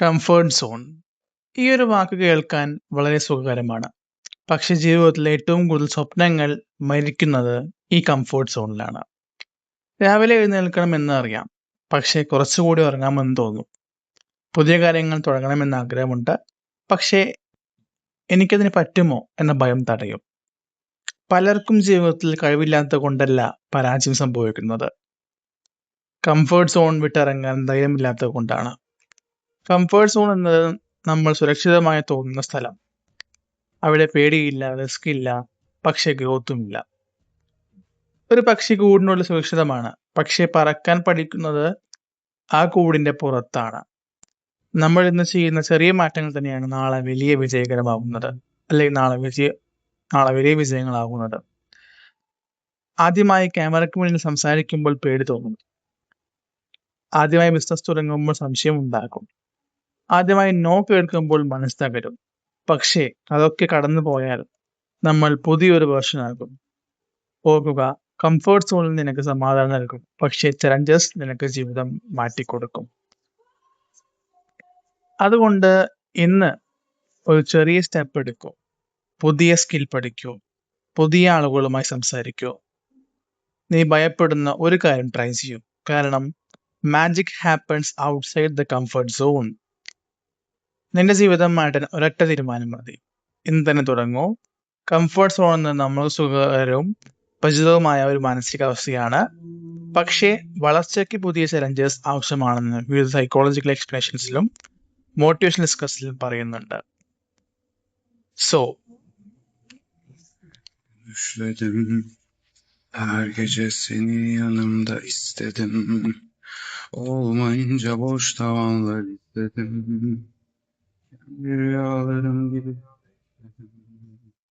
Comfort zone. ഈ ഒരു വാക്ക് കേൾക്കാൻ വളരെ സുഖകരമാണ്. പക്ഷെ ജീവിതത്തിലെ ഏറ്റവും കൂടുതൽ സ്വപ്നങ്ങൾ മരിക്കുന്നത് ഈ കംഫർട്ട് സോണിലാണ്. രാവിലെ എഴുന്നേൽക്കണമെന്ന് അറിയാം. പക്ഷേ കുറച്ചുകൂടി ഉറങ്ങാമെന്ന് തോന്നും. പുതിയ കാര്യങ്ങൾ തുടങ്ങണമെന്ന് ആഗ്രഹമുണ്ട്. പക്ഷേ എനിക്കതിന് പറ്റുമോ എന്ന ഭയം തടയും. പലർക്കും ജീവിതത്തിൽ കഴിവില്ലാത്തത് കൊണ്ടല്ല പരാജയം സംഭവിക്കുന്നത്. കംഫർട്ട് സോൺ വിട്ടിറങ്ങാൻ ധൈര്യമില്ലാത്തത് കൊണ്ടാണ്. കംഫർട്ട് സോൺ എന്നത് നമ്മൾ സുരക്ഷിതമായി തോന്നുന്ന സ്ഥലം. അവിടെ പേടിയില്ല, റിസ്ക് ഇല്ല, പക്ഷേ ഗ്രോത്തും ഇല്ല. ഒരു പക്ഷി കൂടിനുള്ളിൽ സുരക്ഷിതമാണ്, പക്ഷേ പറക്കാൻ പഠിക്കുന്നത് ആ കൂടിന്റെ പുറത്താണ്. നമ്മൾ ഇന്ന് ചെയ്യുന്ന ചെറിയ മാറ്റങ്ങൾ തന്നെയാണ് നാളെ വലിയ വിജയകരമാകുന്നത്, അല്ലെങ്കിൽ നാളെ വലിയ വിജയങ്ങളാകുന്നത്. ആദ്യമായി ക്യാമറയ്ക്ക് മുന്നിൽ സംസാരിക്കുമ്പോൾ പേടി തോന്നും. ആദ്യമായി ബിസിനസ് തുടങ്ങുമ്പോൾ സംശയം ഉണ്ടാക്കും. ആദ്യമായി നോ കേൾക്കുമ്പോൾ മനസ്സ് തകരും. പക്ഷേ അതൊക്കെ കടന്നു പോയാൽ നമ്മൾ പുതിയൊരു വേർഷൻ ആകും. ഓർക്കുക, കംഫർട്ട് സോണിൽ നിനക്ക് സമാധാനം നൽകും, പക്ഷേ ചലഞ്ചസ് നിനക്ക് ജീവിതം മാറ്റിക്കൊടുക്കും. അതുകൊണ്ട് ഇന്ന് ഒരു ചെറിയ സ്റ്റെപ്പ് എടുക്കൂ. പുതിയ സ്കിൽ പഠിക്കൂ. പുതിയ ആളുകളുമായി സംസാരിക്കൂ. നീ ഭയപ്പെടുന്ന ഒരു കാര്യം ട്രൈ ചെയ്യൂ. കാരണം magic happens outside the comfort zone. നിന്റെ ജീവിതം മാറ്റാൻ ഒരൊറ്റ തീരുമാനം മതി. ഇന്ന് തന്നെ തുടങ്ങൂ. കംഫർട്ട് സോൺ എന്ന് നമ്മൾ സുഖകരവും പരിചിതവുമായ ഒരു മാനസികാവസ്ഥയാണ്. പക്ഷേ വളർച്ചയ്ക്ക് പുതിയ ചലഞ്ചസ് ആവശ്യമാണെന്ന് വിവിധ സൈക്കോളജിക്കൽ എക്സ്പ്ലനേഷൻസിലും മോട്ടിവേഷൻ ഡിസ്കസിലും പറയുന്നുണ്ട്. So Düşledim, her gece seni yanımda istedim. Olmayınca boş tavanlar istedim. Rüyalarım